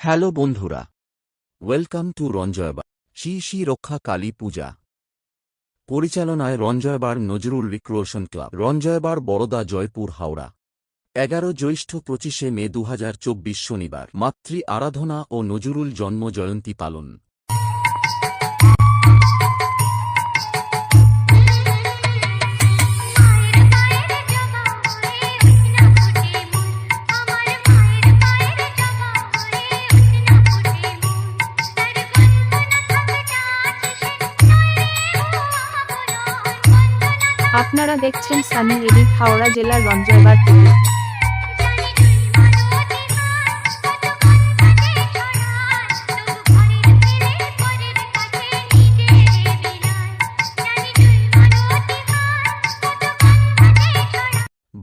Hello বন্ধুরা, welcome to রঞ্জয়বার Shri Shri রক্ষা কালী পূজা। পরিচালনায় রঞ্জয়বার নজরুল রিক্রিয়েশন ক্লাব, রঞ্জয়বার বরোদা, জয়পুর, হাওড়া। 11 জ্যৈষ্ঠ 25শে মে 2024 শনিবার। মাতৃ আরাধনা ও নজরুল জন্ম জয়ন্তী পালন। আপনারা দেখছেন সানি এডিট, হাওড়া জেলার রঞ্জয়বার থেকে।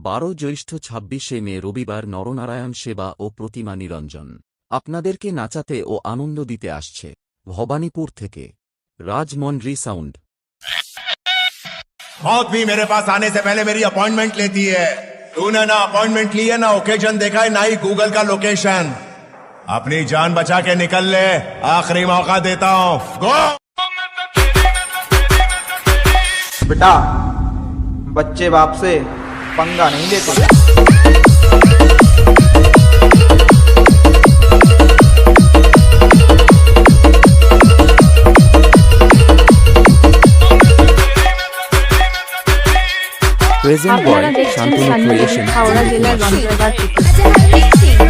বারো জ্যৈষ্ঠ 26শে মে রবিবার নরনারায়ণ সেবা ও প্রতিমা নিরঞ্জন। আপনাদেরকে নাচাতে ও আনন্দ দিতে আসছে ভবানীপুর থেকে রাজমন্ড্রি সাউন্ড। मौत भी मेरे पास आने से पहले मेरी अपॉइंटमेंट लेती है। तूने ना अपॉइंटमेंट ली है, ना ओकेजन देखा है, ना ही गूगल का लोकेशन। अपनी जान बचा के निकल ले, आखिरी मौका देता हूँ। गो! बेटा, बच्चे बाप से पंगा नहीं लेते। প্রেজেন্ট আপনারা বয় দেখছেন শান্তনু সানি এডিট, ক্রিয়েশন। হাওড়া জেলার রঞ্জয়বার থেকে।